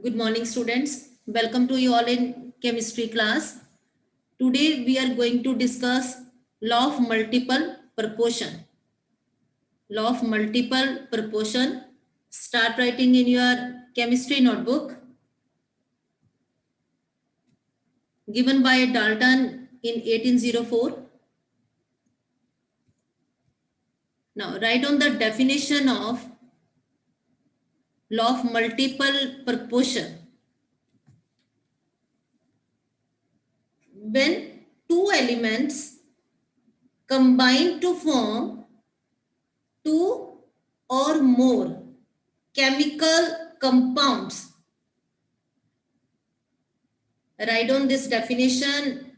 Good morning, students. Welcome to you all in chemistry class. Today we are going to discuss law of multiple proportion. Law of multiple proportion. Start writing in your chemistry notebook. Given by Dalton in 1804. Now write on the definition of law of multiple proportion. When two elements combine to form two or more chemical compounds. Write down this definition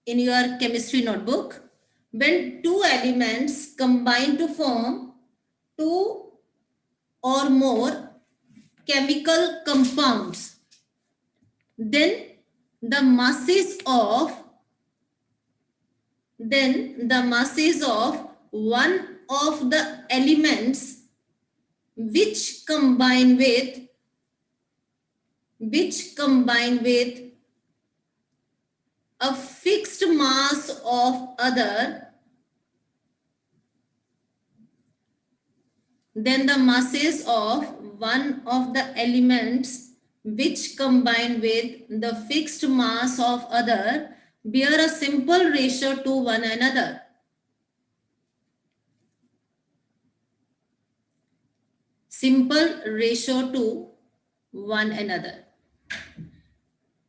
in your chemistry notebook. When two elements combine to form two or more chemical compounds, then the masses of one of the elements which combine with a fixed mass of other, then the masses of one of the elements which combine with the fixed mass of other bear a simple ratio to one another. Simple ratio to one another.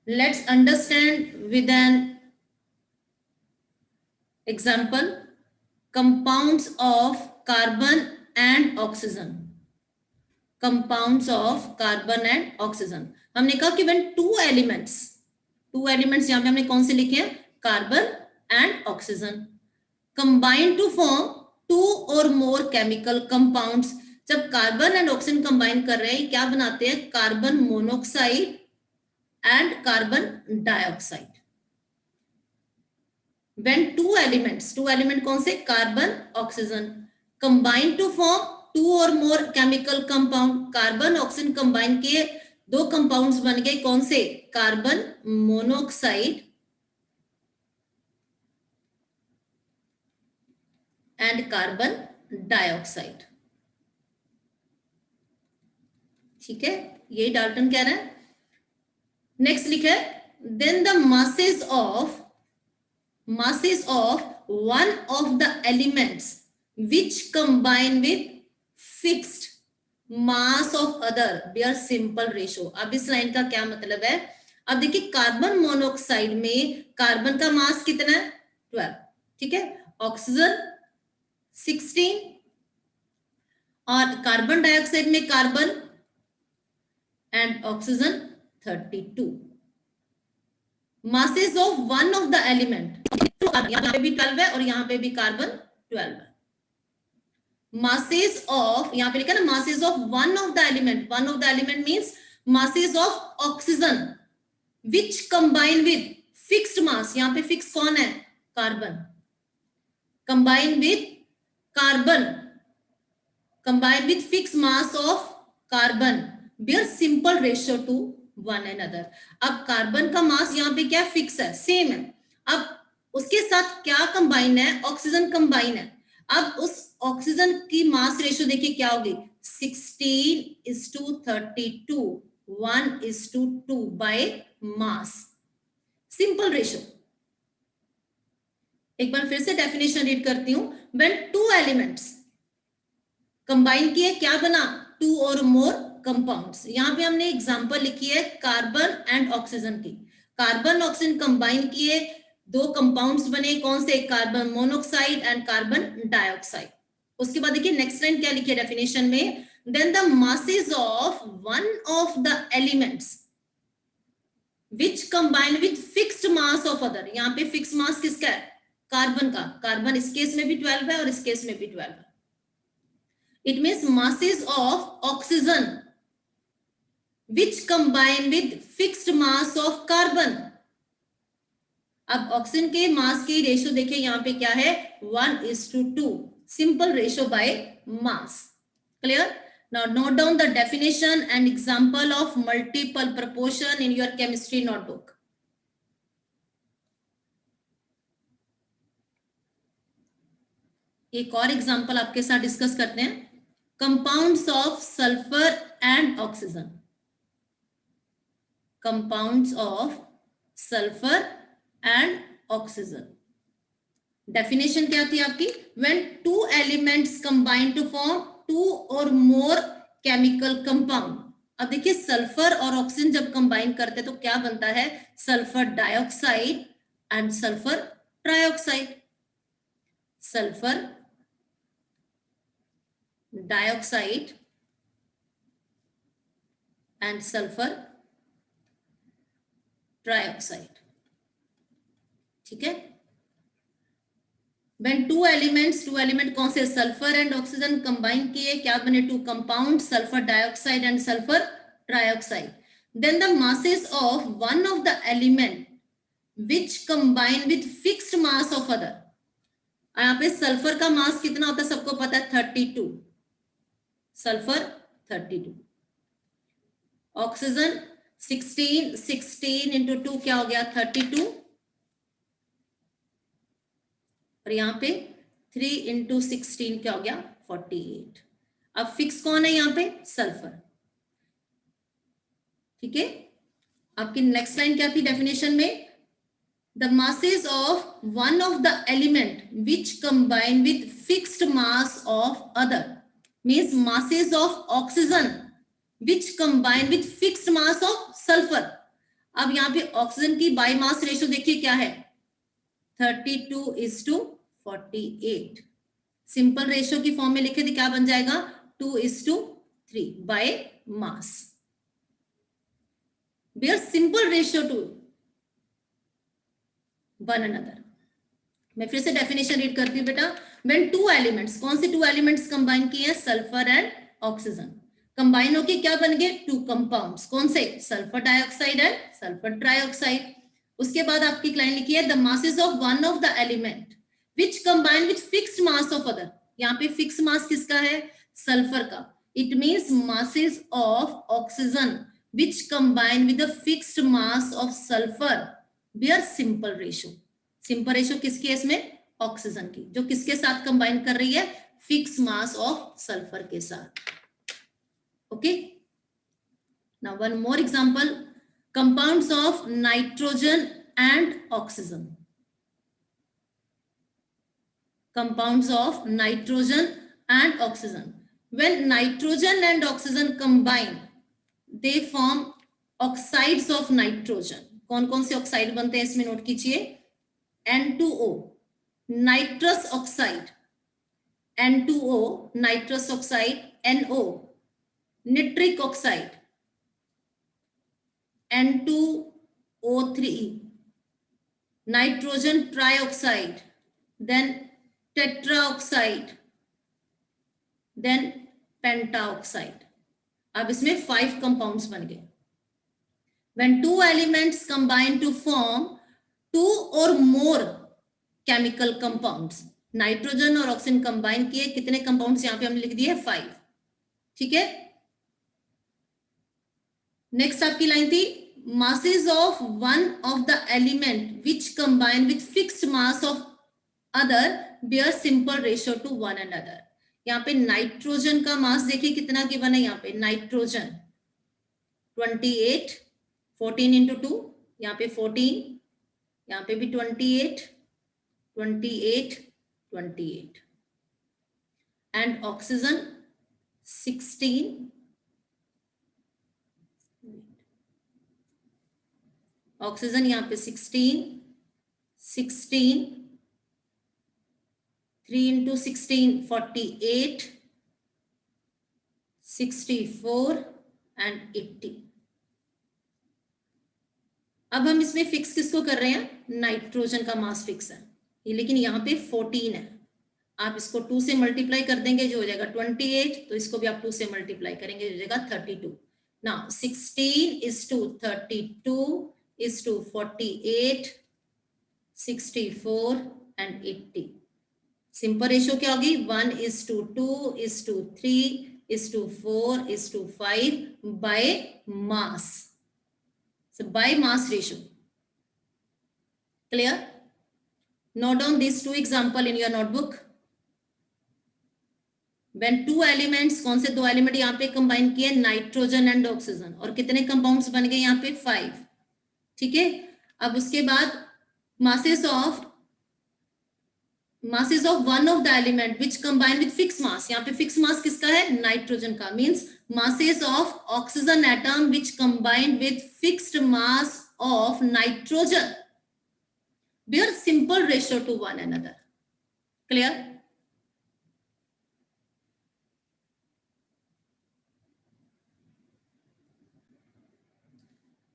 Let's understand with an example. Compounds of carbon and oxygen. Compounds of carbon and oxygen. हमने कहा कि when two elements यहाँ पे हमने कौन से लिखे हैं? Carbon and oxygen combine to form two or more chemical compounds. जब कार्बन एंड ऑक्सीजन कंबाइन कर रहे हैं क्या बनाते हैं? Carbon monoxide and carbon dioxide. When two elements कौन से? Carbon oxygen combine to form two or more chemical compound. Carbon oxygen combine किए, दो कंपाउंड्स बन गए. कौन से? Carbon monoxide and carbon dioxide. ठीक है, यही डाल्टन कह रहा है. नेक्स्ट लिखा है then the masses of one of the elements which combine with fixed mass of other bear simple ratio. अब इस लाइन का क्या मतलब है? अब देखिए कार्बन मोनोऑक्साइड में कार्बन का मास कितना है? 12. ठीक है, ऑक्सीजन 16 और कार्बन डाइऑक्साइड में carbon and oxygen 32. masses of one of the element, यहाँ पे भी 12 है और यहाँ पे भी कार्बन 12 है. masses of, यहाँ पे लिखा ना masses of one of the element means masses of oxygen which combine with fixed mass. यहाँ पे fix कौन है? Carbon. combine with fixed mass of carbon bear simple ratio to one another. अब carbon का मास यहाँ पे क्या फिक्स है? सेम है. अब उसके साथ क्या कंबाइन है? ऑक्सीजन कंबाइन है. अब उस ऑक्सीजन की मास रेशियो देखिए क्या होगी? 16:32, 1:2 बाय मास. Simple ratio. एक बार फिर से डेफिनेशन रीड करती हूं. व्हेन टू एलिमेंट्स कंबाइन किए क्या बना? टू और मोर कंपाउंड्स. यहाँ पे हमने एग्जांपल लिखी है कार्बन एंड ऑक्सीजन की. कार्बन ऑक्सीजन कंबाइन किए, दो कंपाउंड्स बने. कौन से? Carbon monoxide and carbon dioxide. उसके बाद देखिए नेक्स्ट लाइन क्या लिखी है डेफिनेशन में? Then the masses of one of the elements which combine with fixed mass of other. यहाँ पे फिक्स मास किसका है? कार्बन का. कार्बन इस केस में भी 12 है और इस केस में भी 12 है. It means masses of oxygen which combine with fixed mass of carbon. अब ऑक्सीजन के मास की रेशियो देखिए यहाँ पे क्या है? 1:2. Simple ratio by mass. Clear? Now note down the definition and example of multiple proportion in your chemistry notebook. एक और एग्जांपल आपके साथ डिस्कस करते हैं. Compounds of sulphur and oxygen. Compounds of sulphur and oxygen. Definition क्या थी आपकी? When two elements combine to form two और मोर केमिकल कंपाउंड. अब देखिए सल्फर और ऑक्सीजन जब कंबाइन करते तो क्या बनता है? Sulphur dioxide and sulphur trioxide. Sulphur dioxide and sulphur trioxide. ठीक है. When two एलिमेंट कौन से? सल्फर एंड ऑक्सीजन कंबाइन किए, क्या बने? Two compound, sulphur dioxide and sulphur trioxide. Then the masses of one of the element which combine with fixed mass of other. यहाँ पे sulphur का मास कितना होता है सबको पता है? 32. सल्फर 32. ऑक्सीजन 16 इंटू 2 क्या हो गया? 32. और यहाँ पे 3 इंटू 16 क्या हो गया? 48. अब फिक्स कौन है यहाँ पे? सल्फर. ठीक है. आपकी नेक्स्ट लाइन क्या थी डेफिनेशन में? The masses of one of the element which combine with fixed mass of other. Means masses of oxygen which combine with fixed mass of sulphur. अब यहाँ पे ऑक्सीजन की बाय मास रेशियो देखिए क्या है? 32:48. सिंपल रेशियो की form में लिखे थे क्या बन जाएगा? 2:3 by mass. Bear simple ratio to one another. मैं फिर से डेफिनेशन रीड करती हूँ बेटा. व्हेन टू एलिमेंट्स, कौन से टू एलिमेंट्स कंबाइन किए हैं? Sulphur and oxygen. कंबाइन होके क्या बन गए? Two compounds. कौन से? Sulphur dioxide and sulphur trioxide. उसके बाद आपकी लाइन लिखी है the masses of one of the element which combine with fixed mass of other. यहाँ पे फिक्स मास किसका है? सल्फर का. It means masses of oxygen which combine with the fixed mass of sulphur bear simple ratio. Simple ratio किसकी है इसमें? Oxygen की, जो किसके साथ कंबाइन कर रही है? फिक्स मास ऑफ सल्फर के साथ. Okay. Now one more example. Compounds of nitrogen and oxygen. Compounds of nitrogen and oxygen. When nitrogen and oxygen combine, they form oxides of nitrogen. कौन कौन से ऑक्साइड बनते हैं इसमें नोट कीजिए. N2O, nitrous oxide. N2O, nitrous oxide. NO, nitric oxide. N2O3, nitrogen trioxide, then tetraoxide, then pentaoxide. अब इसमें 5 compounds बन गए. When two elements combine to form 2 or more chemical compounds. Nitrogen और ऑक्सीजन कंबाइन किए, कितने compounds यहाँ पे हमने लिख दिए? 5. ठीक है. नेक्स्ट आपकी लाइन थी masses of one of the element which combine with fixed mass of other bear simple ratio to one another. यहाँ पे नाइट्रोजन का मास देखिए कितना गिवन है. यहाँ पे नाइट्रोजन 28, 14 इंटू 2, यहाँ पे 14, यहाँ पे भी 28, 28, 28. एंड ऑक्सीजन 16, ऑक्सीजन यहाँ पे 16, 16, 3 इंटू 16, 48, 64 एंड 80. अब हम इसमें फिक्स किसको कर रहे हैं? नाइट्रोजन का मास फिक्स है ये, लेकिन यहाँ पे 14 है. आप इसको 2 से मल्टीप्लाई कर देंगे जो हो जाएगा 28, तो इसको भी आप 2 से मल्टीप्लाई करेंगे जो हो जाएगा 32. Now 16 is to 32 is to 48, 64 and 80. Simple ratio क्या होगी? 1 is to 2 is to 3 1:4:5 by mass. So by mass ratio. Clear? Note down these two example in your notebook. When two elements, कौन से दो element यहाँ पे combine किए, nitrogen and oxygen, और कितने कंपाउंड्स बन गए यहाँ पे 5. ठीक है. अब उसके बाद masses of one of the element which combine with fixed mass. यहाँ पे fixed mass किसका है, नाइट्रोजन का. means masses of oxygen atom which combined with fixed mass of nitrogen bear simple ratio to one another. Clear?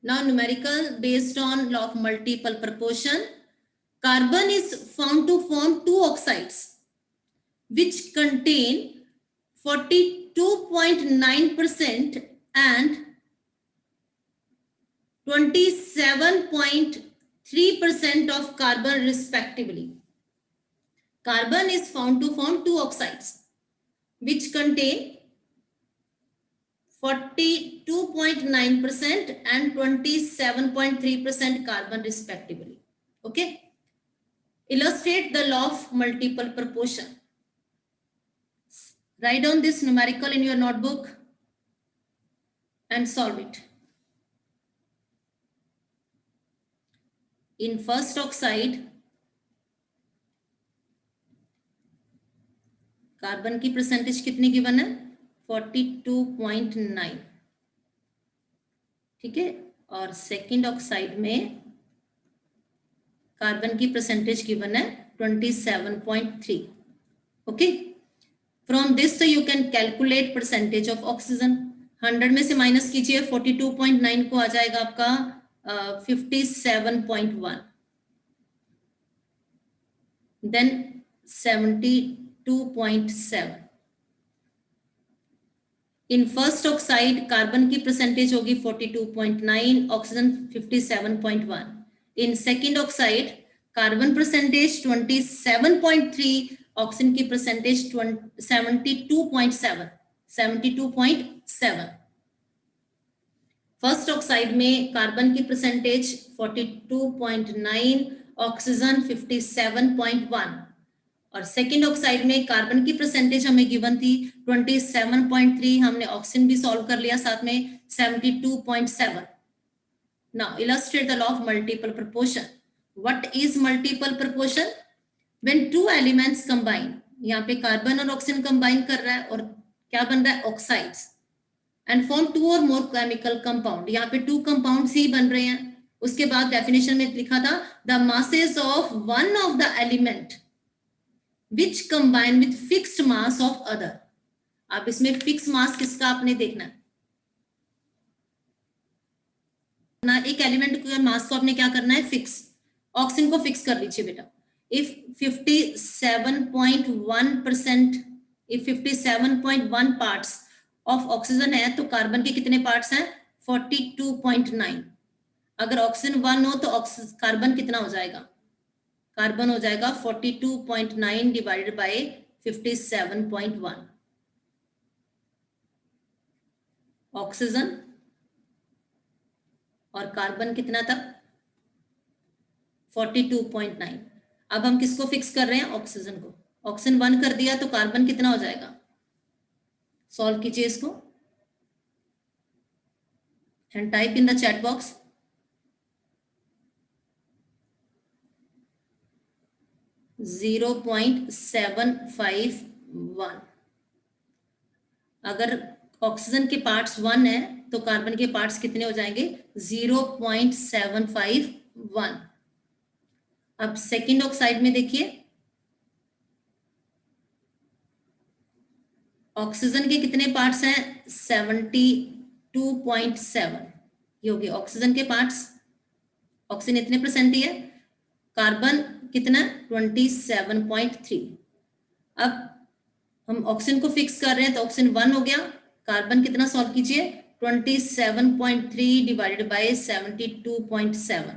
Now numerical based on law of multiple proportion. Carbon is found to form two oxides which contain 42.9% and 27.3% of carbon respectively. Carbon is found to form two oxides which contain 42.9% and 27.3% carbon respectively. Okay. Illustrate the law of multiple proportion. Write down this numerical in your notebook and solve it. In first oxide, carbon की percentage कितनी given है, 42.9. ठीक है. और second oxide में carbon की percentage given है 27.3. Okay. From this you can calculate percentage of oxygen. 100 में से माइनस कीजिए, 42.9 को आ जाएगा आपका 57.1. Then 72.7. In first oxide carbon की परसेंटेज होगी 42.9, oxygen 57.1. In second oxide carbon percentage 27.3, oxygen की परसेंटेज 72.7. फर्स्ट ऑक्साइड में कार्बन की परसेंटेज 42.9, ऑक्सीजन 57.1, और सेकेंड ऑक्साइड में कार्बन की परसेंटेज हमें गिवन थी 27.3. हमने ऑक्सीजन भी सॉल्व कर लिया साथ में 72.7. Now illustrate the law of multiple proportion. What is multiple proportion? When two elements combine. यहाँ पे कार्बन और ऑक्सीजन कंबाइन कर रहा है और क्या बन रहा है, ऑक्साइड्स, एंड फॉर्म टू और मोर केमिकल कंपाउंड. यहाँ पे टू कंपाउंड्स ही बन रहे हैं. उसके बाद डेफिनेशन में लिखा था the masses of one of the element which combine with fixed mass of other. अब इसमें फिक्स मास किसका आपने देखना है ना. एक एलिमेंट के मास को आपने क्या करना है, फिक्स. ऑक्सीजन को फिक्स कर लीजिए बेटा. If 57.1% if 57.1 parts of oxygen है तो कार्बन के कितने पार्ट्स हैं, 42.9. अगर ऑक्सीजन 1 हो तो कार्बन कितना हो जाएगा, कार्बन हो जाएगा 42.9 डिवाइडेड बाय 57.1. ऑक्सीजन और कार्बन कितना था, 42.9. अब हम किसको फिक्स कर रहे हैं, ऑक्सीजन को. ऑक्सीजन 1 कर दिया तो कार्बन कितना हो जाएगा, सॉल्व कीजिए इसको and type in the chat box. 0.751. अगर ऑक्सीजन के पार्ट्स 1 है तो कार्बन के पार्ट्स कितने हो जाएंगे, 0.751. अब सेकेंड ऑक्साइड में देखिए, ऑक्सीजन के कितने पार्ट्स हैं, 72.7. ये हो गए ऑक्सीजन के पार्ट्स. ऑक्सीजन इतने परसेंट ही है, कार्बन कितना, 27.3. अब हम ऑक्सीजन को फिक्स कर रहे हैं तो ऑक्सीजन 1 हो गया. कार्बन कितना सॉल्व कीजिए, 27.3 डिवाइडेड बाय 72.7.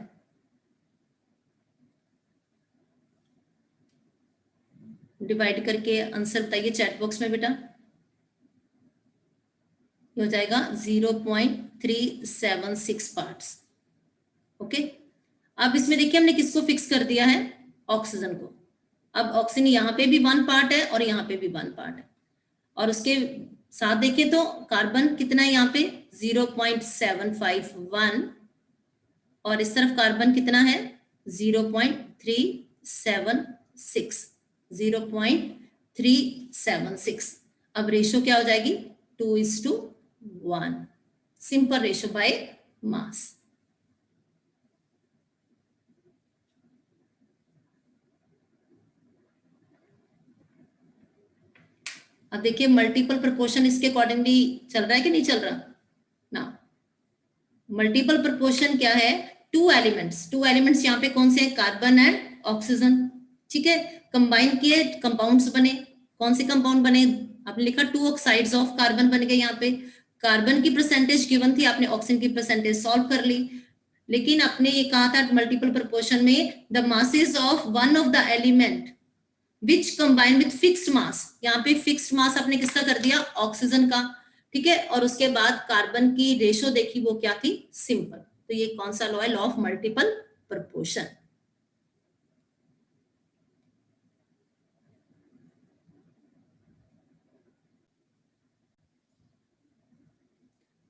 डिवाइड करके आंसर बताइए चैट बॉक्स में बेटा. ये हो जाएगा 0.376 पार्ट्स। ओके, अब इसमें देखिए हमने किसको फिक्स कर दिया है, ऑक्सीजन को। अब ऑक्सीजन यहाँ पे भी 1 पार्ट है और यहाँ पे भी 1 पार्ट है, और उसके साथ देखिए तो कार्बन कितना है यहाँ पे 0.751, और इस तरफ कार्बन कितना है 0.376, 0.376। अब रेशो क्या हो जाएगी 2:1, सिंपल रेशो बाय मास। अब देखिए मल्टीपल प्रोपोर्शन इसके अकॉर्डिंगली चल रहा है कि नहीं चल रहा ना। मल्टीपल प्रोपोर्शन क्या है, टू एलिमेंट्स यहाँ पे कौन से हैं, कार्बन एंड ऑक्सीजन। ठीक है, कंबाइन किए कंपाउंड्स बने, कौन से कंपाउंड बने, आपने लिखा 2 ऑक्साइड्स ऑफ कार्बन बन गए। यहाँ पे कार्बन की परसेंटेज गिवन थी, आपने ऑक्सीजन की परसेंटेज सॉल्व कर ली। लेकिन आपने ये कहा था मल्टीपल प्रोपोर्शन में the masses of one of the element which combine with fixed मास, यहाँ पे फिक्स्ड मास आपने किसका कर दिया, ऑक्सीजन का। ठीक है, और उसके बाद कार्बन की रेशो देखी, वो क्या थी, सिंपल। तो ये कौन सा लॉ है, law of multiple proportion.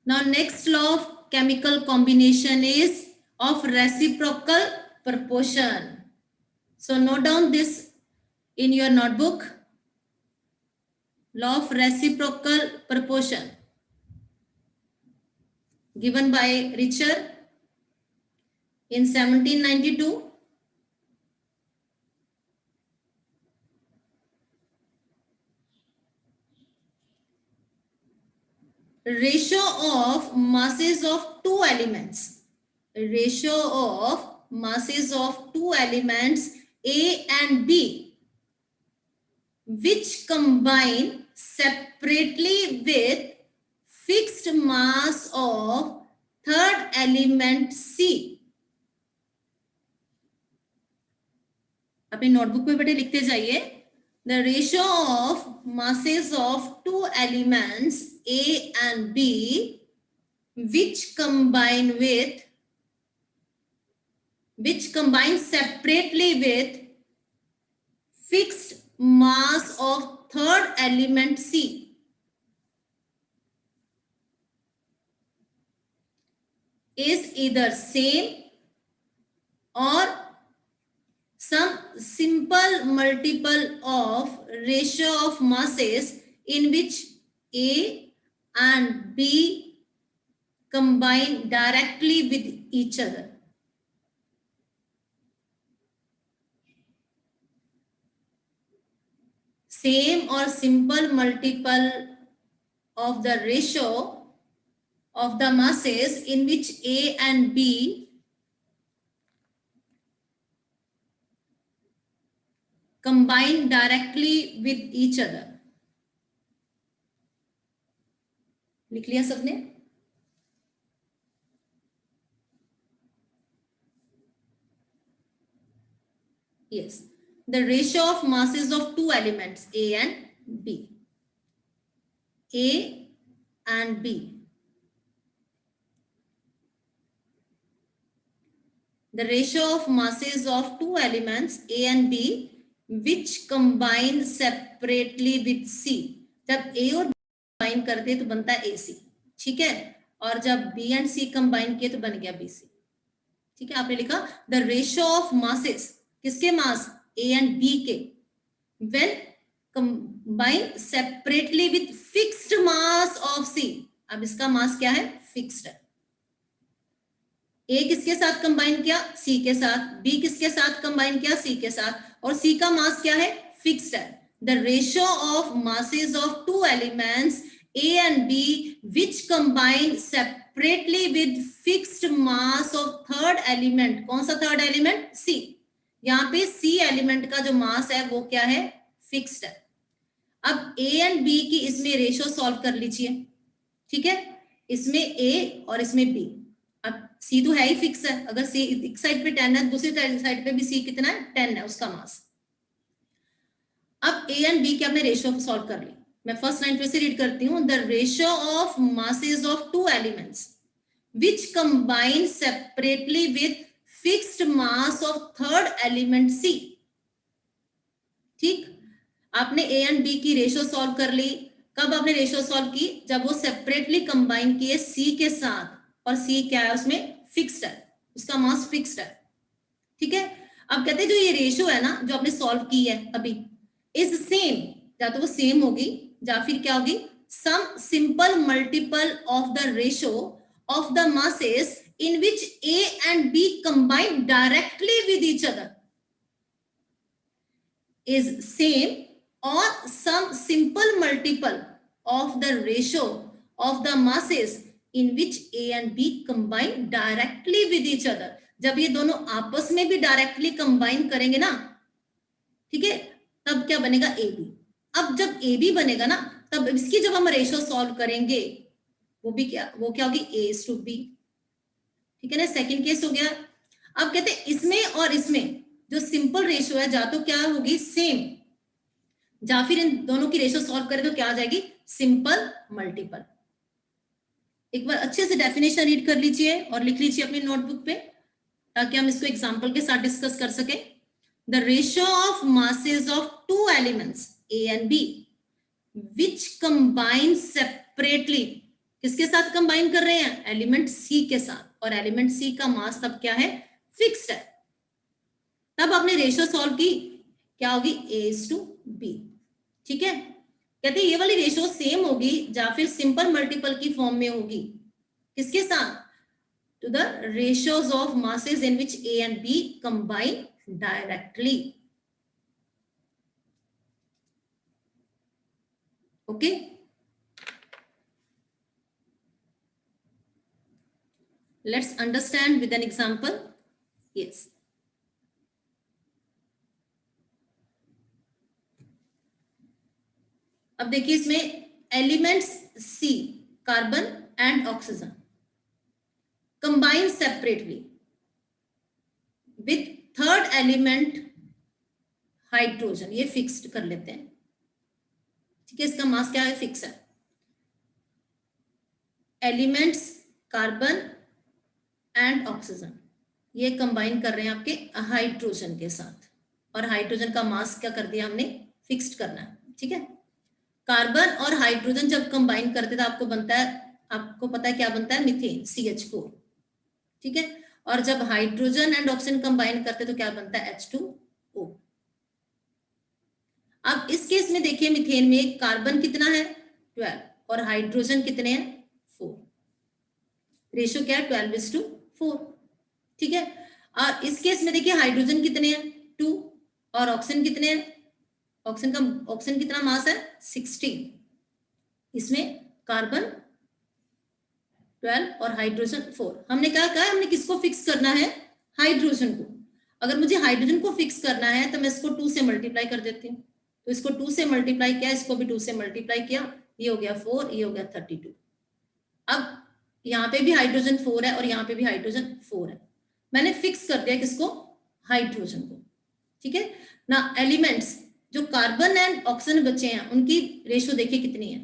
Now next law of chemical combination is of reciprocal proportion. So note down this in your notebook. Law of reciprocal proportion given by Richter in 1792. Ratio of masses of two elements. Ratio of masses of two elements A and B which combine separately with fixed mass of third element C. अपनी notebook पे बेटे लिखते जाइए, the ratio of masses of two elements A and B which combine separately with fixed mass of third element C is either same or some simple multiple of ratio of masses in which A and B combine directly with each other. Same or simple multiple of the ratio of the masses in which A and B combine directly with each other. लिख लिया सबने? Yes, the ratio of masses of two elements A and B. A and B. The ratio of masses of two elements A and B which combine separately with C. जब A और B combine करते हैं तो बनता है AC, ठीक है, और जब B and C कंबाइन किए तो बन गया BC। ठीक है, आपने लिखा द रेशियो ऑफ मासेस, किसके मास, A and B के, when combine separately with fixed mass of C। अब इसका मास क्या है, फिक्स्ड है। A किसके साथ कंबाइन किया, C के साथ, B किसके साथ कंबाइन किया, C के साथ, और C का मास क्या है, फिक्स्ड है। The ratio of masses of two elements A and B which combine separately with fixed mass of third element, कौन सा थर्ड एलिमेंट, C। यहाँ पे C एलिमेंट का जो मास है वो क्या है, फिक्स्ड है। अब A and B की इसमें रेशियो सॉल्व कर लीजिए। ठीक है, इसमें A और इसमें B, अब C तो है ही फिक्स है, अगर C एक साइड पे 10 है, दूसरी साइड पे भी C कितना है, 10 है उसका मास। अब A एंड B की आपने रेशियो सॉल्व कर ली, मैं फर्स्ट लाइन फिर से रीड करती हूँ, the ratio of masses of two elements which combine separately with fixed mass of third element C. ठीक, आपने ए एंड बी की रेशियो सॉल्व कर ली। कब आपने रेशियो सॉल्व की? जब वो सेपरेटली कंबाइन किए सी के साथ, और सी क्या है उसमें? फिक्स्ड है, उसका मास फिक्स्ड है। ठीक है, अब कहते हैं जो ये रेशियो है ना, जो आपने सॉल्व की है अभी, इज सेम, या तो वो सेम होगी या फिर क्या होगी, some simple multiple of the ratio of the masses in which A and B combine directly with each other is same or some simple multiple of the ratio of the masses in which A and B combine directly with each other। जब ये दोनों आपस में भी directly combine करेंगे ना, ठीक है, तब क्या बनेगा? A B. अब जब ए बी बनेगा ना, तब इसकी जब हम रेशियो सॉल्व करेंगे, वो क्या होगी? ए इज टू बी। ठीक है ना, सेकंड केस हो गया। अब कहते हैं इसमें और इसमें जो सिंपल रेशियो है, जा तो क्या होगी? सेम, या फिर इन दोनों की रेशियो सॉल्व करें तो क्या आ जाएगी? Simple multiple. एक बार अच्छे से डेफिनेशन रीड कर लीजिए और लिख लीजिए अपनी नोटबुक पे, ताकि हम इसको एग्जांपल के साथ डिस्कस कर सके। The ratio of masses of two elements A and B which combine separately, किसके साथ कंबाइन कर रहे हैं? एलिमेंट सी के साथ, और एलिमेंट सी का मास तब क्या है? फिक्स्ड है। तब आपने रेशियो सॉल्व की, क्या होगी? ए इज टू बी। ठीक है, कहते हैं ये वाली रेशियो सेम होगी या फिर सिंपल मल्टीपल की फॉर्म में होगी, किसके साथ? To the ratios of masses in which A and B combine directly. Okay, let's understand with an example. Yes, अब देखिए इसमें elements C, carbon and oxygen, combine separately with third element hydrogen. ये fixed कर लेते हैं। ठीक है, इसका मास क्या है? फिक्स है। एलिमेंट्स कार्बन एंड ऑक्सीजन ये कंबाइन कर रहे हैं आपके हाइड्रोजन के साथ, और हाइड्रोजन का मास क्या कर दिया हमने? फिक्स्ड करना है। ठीक है, कार्बन और हाइड्रोजन जब कंबाइन करते तो आपको बनता है, आपको पता है क्या बनता है? Methane, CH4। ठीक है, और जब हाइड्रोजन एंड ऑक्सीजन कंबाइन करते तो क्या बनता है? H2O। अब इस केस में देखिए, मीथेन में कार्बन कितना है? 12, और हाइड्रोजन कितने हैं? 4। रेशियो क्या है? 12:4। ठीक है, और इस केस में देखिए हाइड्रोजन कितने हैं? 2, और ऑक्सीजन कितने हैं? ऑक्सीजन कितना मास है? 16। इसमें कार्बन 12 और हाइड्रोजन 4। हमने क्या कहा? हमने किसको फिक्स करना है? हाइड्रोजन को। अगर मुझे हाइड्रोजन को फिक्स करना है तो मैं इसको 2 से मल्टीप्लाई कर देती हूँ। तो इसको 2 से मल्टीप्लाई किया, इसको भी 2 से मल्टीप्लाई किया, ये हो गया 4, ये हो गया 32। अब यहाँ पे भी हाइड्रोजन 4 है और यहाँ पे भी हाइड्रोजन 4 है। मैंने फिक्स कर दिया किसको? हाइड्रोजन को। ठीक है ना, एलिमेंट्स जो कार्बन एंड ऑक्सीजन बचे हैं उनकी रेशियो देखिए कितनी है।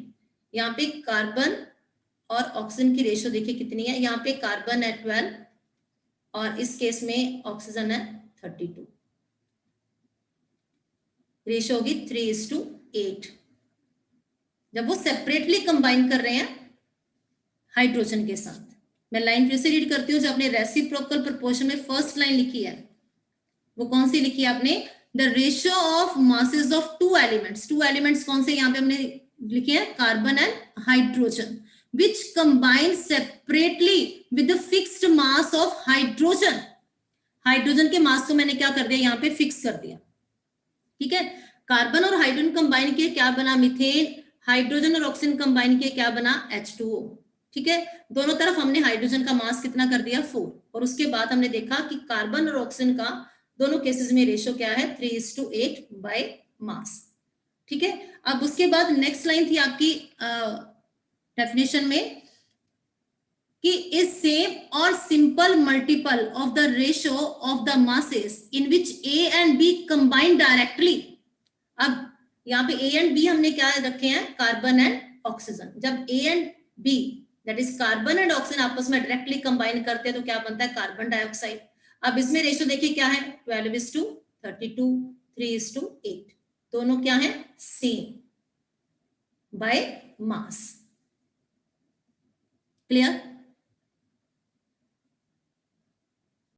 यहाँ पे कार्बन और ऑक्सीजन की रेशियो देखिए कितनी है। यहाँ पे कार्बन है 12 और इस केस में ऑक्सीजन है 32। रेशियो होगी 3:8 जब वो सेपरेटली कंबाइन कर रहे हैं हाइड्रोजन के साथ। मैं लाइन फिर से रीड करती हूँ। जो आपने रेसिप्रोकल प्रोपोर्शन में फर्स्ट लाइन लिखी है वो कौन सी लिखी है आपने? The ratio of masses of two elements. Two elements कौन से यहाँ पे हमने लिखे हैं? Carbon and hydrogen, which combine separately with the fixed mass of hydrogen। Hydrogen के मास को मैंने क्या कर दिया? यहाँ पे फिक्स कर दिया। ठीक है, कार्बन और हाइड्रोजन कंबाइन किए, क्या बना? मीथेन। हाइड्रोजन और ऑक्सीजन कंबाइन किए, क्या बना? H2O। ठीक है, दोनों तरफ हमने हाइड्रोजन का मास कितना कर दिया? 4। और उसके बाद हमने देखा कि कार्बन और ऑक्सीजन का दोनों केसेस में रेशियो क्या है? 3:8 बाय मास। ठीक है, अब उसके बाद नेक्स्ट लाइन थी आपकी डेफिनेशन में कि इज सेम और simple multiple of the ratio of the masses in which A and B combine directly. अब यहाँ पे A एंड B हमने क्या रखे हैं, कार्बन एंड ऑक्सीजन। जब A and B that is carbon and oxygen आपस में डायरेक्टली कंबाइन करते हैं तो क्या बनता है, कार्बन डाइऑक्साइड। अब इसमें रेशियो देखिए क्या है, 12:32, 3:8, दोनों क्या है, सेम बाय मास। क्लियर?